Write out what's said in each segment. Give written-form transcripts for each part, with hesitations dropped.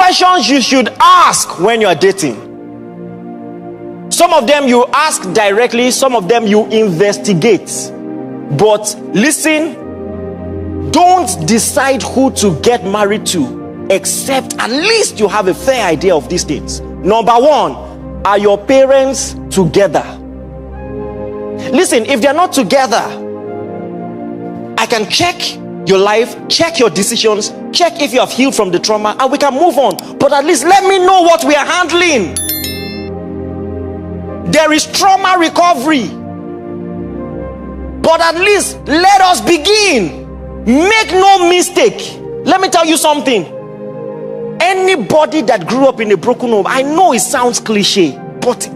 questions you should ask when you are dating. Some of them you ask directly, some of them you investigate. But listen, don't decide who to get married to except at least you have a fair idea of these things. Number one, are your parents together? Listen, if they're not together, I can check your life, check your decisions, check if you have healed from the trauma, and we can move on. But at least let me know what we are handling. There is trauma recovery, but at least let us begin. Make no mistake. Let me tell you something. Anybody that grew up in a broken home, I know it sounds cliche, but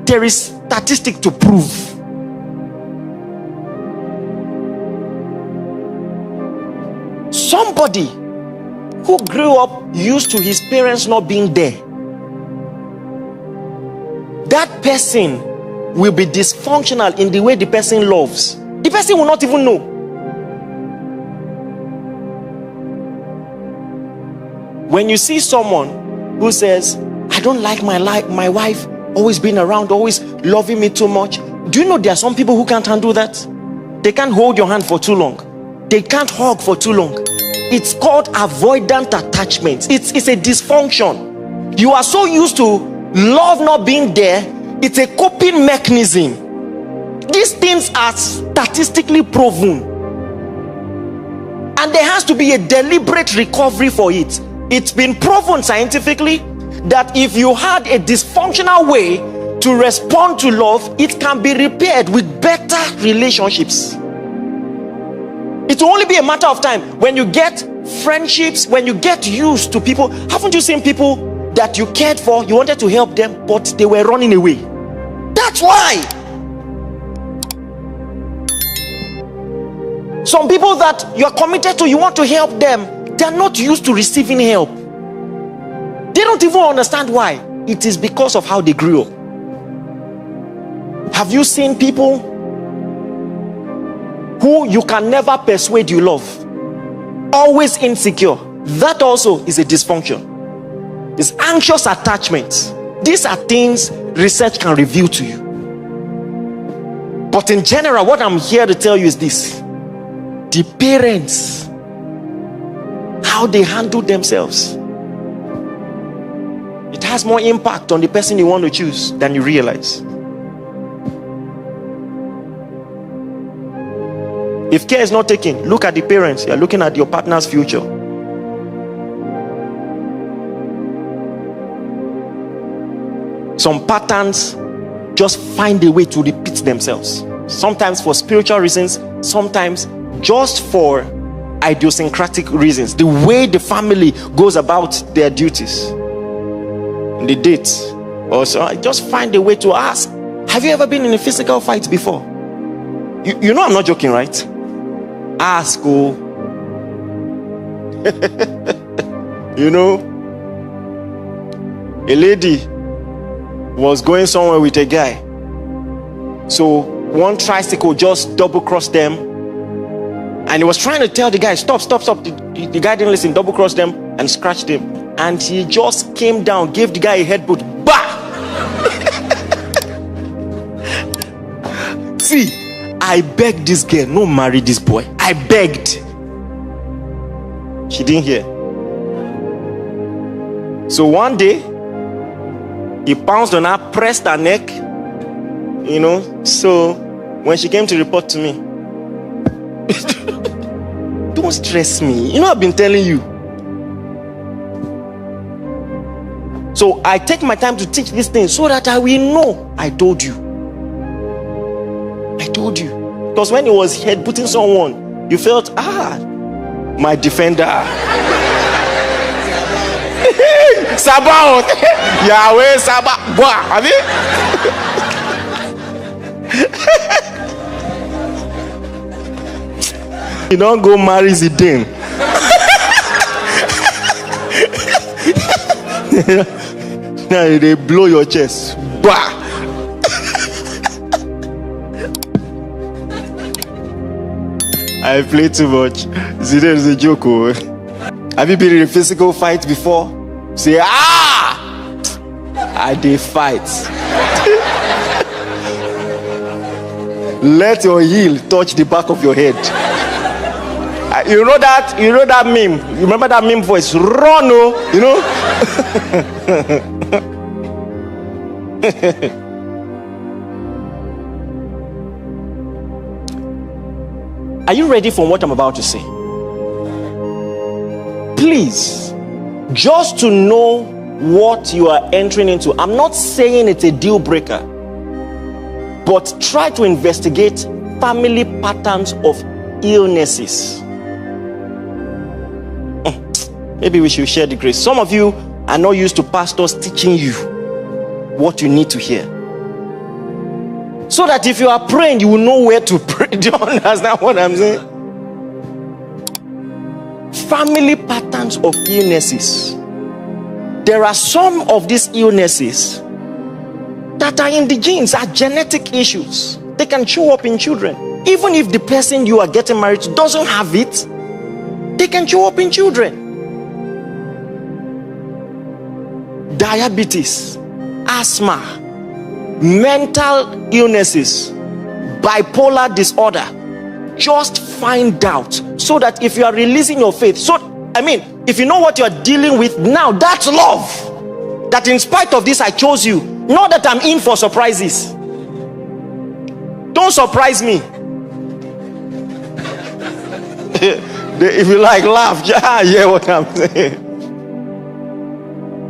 there is statistic to prove. Somebody who grew up used to his parents not being there, that person will be dysfunctional in the way the person loves. The person will not even know. When you see someone who says, I don't like my wife always being around, always loving me too much. Do you know there are some people who can't handle that? They can't hold your hand for too long. They can't hug for too long. It's called avoidant attachment. It's a dysfunction. You are so used to love not being there. It's a coping mechanism. These things are statistically proven, and there has to be a deliberate recovery for it. It's been proven scientifically that if you had a dysfunctional way to respond to love, it can be repaired with better relationships. It will only be a matter of time. When you get friendships, when you get used to people, haven't you seen people that you cared for, you wanted to help them, but they were running away? That's why. Some people that you're committed to, you want to help them, they're not used to receiving help. They don't even understand why. It is because of how they grew up. Have you seen people who you can never persuade you love? Always insecure. That also is a dysfunction. It's anxious attachments. These are things research can reveal to you. But in general, what I'm here to tell you is this: the parents, how they handle themselves, it has more impact on the person you want to choose than you realize. If care is not taken, look at the parents. You're looking at your partner's future. Some patterns just find a way to repeat themselves. Sometimes for spiritual reasons, sometimes just for idiosyncratic reasons. The way the family goes about their duties, the dates. Also, I just find a way to ask, have you ever been in a physical fight before? You know I'm not joking, right? Ask. Oh. You know, a lady was going somewhere with a guy. So one tricycle just double crossed them, and he was trying to tell the guy, stop. The guy didn't listen, double crossed them and scratched him, and he just came down, gave the guy a headbutt. Bah! See, I begged this girl, no marry this boy. I begged. She didn't hear. So one day, he pounced on her, pressed her neck, you know. So when she came to report to me, don't stress me. You know, I've been telling you. So I take my time to teach these things so that I will know. I told you. Because when he was headbutting someone, you felt, my defender. Sabaoth. Yahweh Sabaoth. Have you? You don't go marry Zidane. Now they blow your chest. Bah. I play too much. Zidane is a joke. Have you been in a physical fight before? Say, I dey fight. Let your heel touch the back of your head. You know that meme? You remember that meme voice? Run, oh, you know? Are you ready for what I'm about to say? Please, just to know what you are entering into. I'm not saying it's a deal breaker, but try to investigate family patterns of illnesses. Maybe we should share the grace. Some of you are not used to pastors teaching you what you need to hear, so that if you are praying, you will know where to pray. Do you understand what I'm saying? Family patterns of illnesses. There are some of these illnesses that are in the genes, are genetic issues. They can show up in children. Even if the person you are getting married to doesn't have it, they can show up in children. Diabetes, asthma, mental illnesses, bipolar disorder. Just find out, so that if you are releasing your faith, if you know what you are dealing with now, that's love. That in spite of this, I chose you. Not that I'm in for surprises. Don't surprise me. If you like, laugh. Yeah, what I'm saying.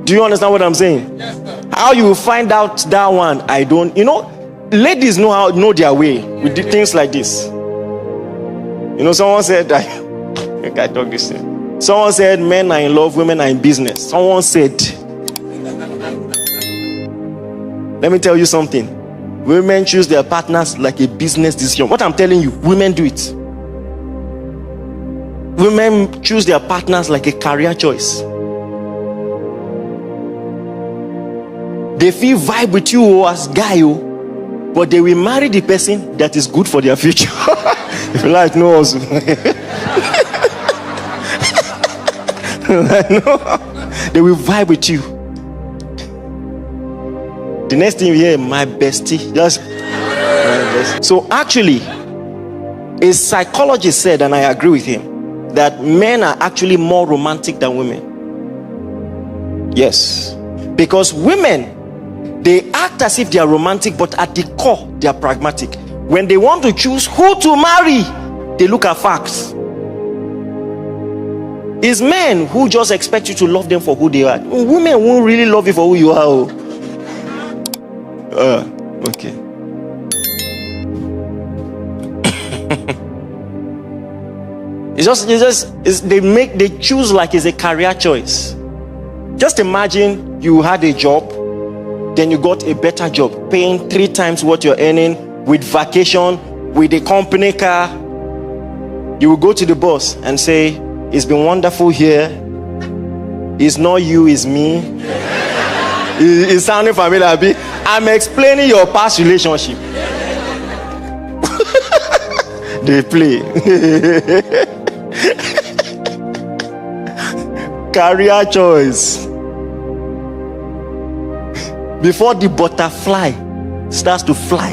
Do you understand what I'm saying? Yes, sir. How you find out that one, I don't. Ladies know their way with things like this. Someone said, I think I talked this thing. Someone said men are in love, women are in business. Someone said, let me tell you something. Women choose their partners like a business decision. What I'm telling you, women do it. Women choose their partners like a career choice. They feel vibe with you as guy, but they will marry the person that is good for their future. If you like, no, also. No, they will vibe with you. The next thing you hear, my bestie, just my bestie. So actually, a psychologist said, and I agree with him, that men are actually more romantic than women. Yes, because women, they act as if they are romantic, but at the core, they are pragmatic. When they want to choose who to marry, they look at facts. It's men who just expect you to love them for who they are. Women won't really love you for who you are. Okay. They choose like it's a career choice. Just imagine you had a job, then you got a better job, paying 3 times what you're earning, with vacation, with a company car. You will go to the boss and say, it's been wonderful here. It's not you, it's me. It's sounding familiar. I'm explaining your past relationship. They play. Career choice. Before the butterfly starts to fly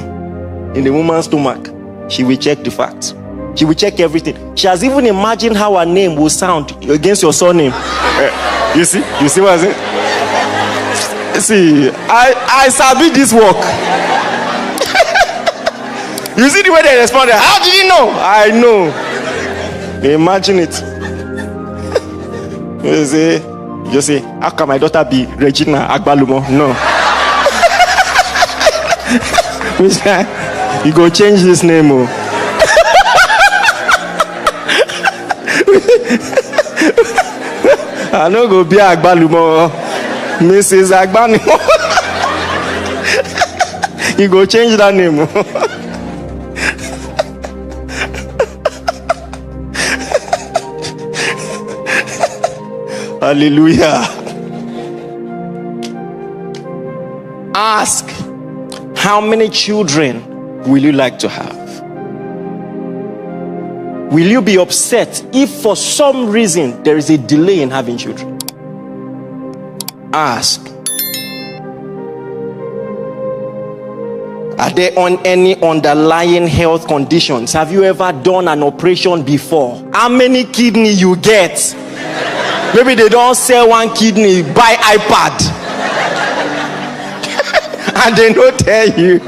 in the woman's stomach, she will check the facts. She will check everything. She has even imagined how her name will sound against your surname. You see what I'm saying? See, I sabi this work. You see the way they responded. How did you know? I know. Imagine it. You say, how can my daughter be Regina Agbalumo? No. You go change this name. I no go be Agbalumo, Mrs. Agbalumo. You go change that name. Hallelujah. Ask, how many children will you like to have? Will you be upset if for some reason there is a delay in having children? Ask. Are there on any underlying health conditions? Have you ever done an operation before? How many kidney you get? Maybe they don't sell one kidney, buy iPad. And they don't tell you.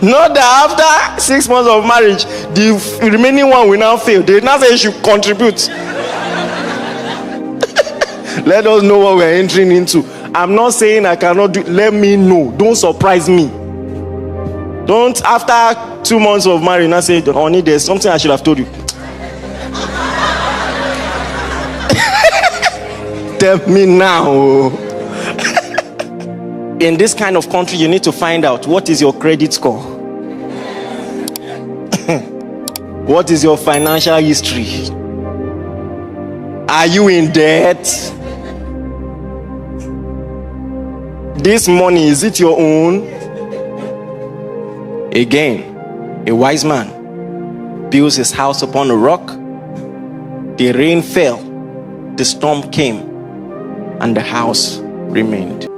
Not that after 6 months of marriage, the remaining one will now fail. They now say you should contribute. Let us know what we're entering into. I'm not saying I cannot do. Let me know. Don't surprise me. Don't after 2 months of marriage now say, honey, there's something I should have told you. Tell me now. In this kind of country, you need to find out what is your credit score. What is your financial history? Are you in debt? This money, is it your own? Again, a wise man builds his house upon a rock. The rain fell, the storm came, and the house remained.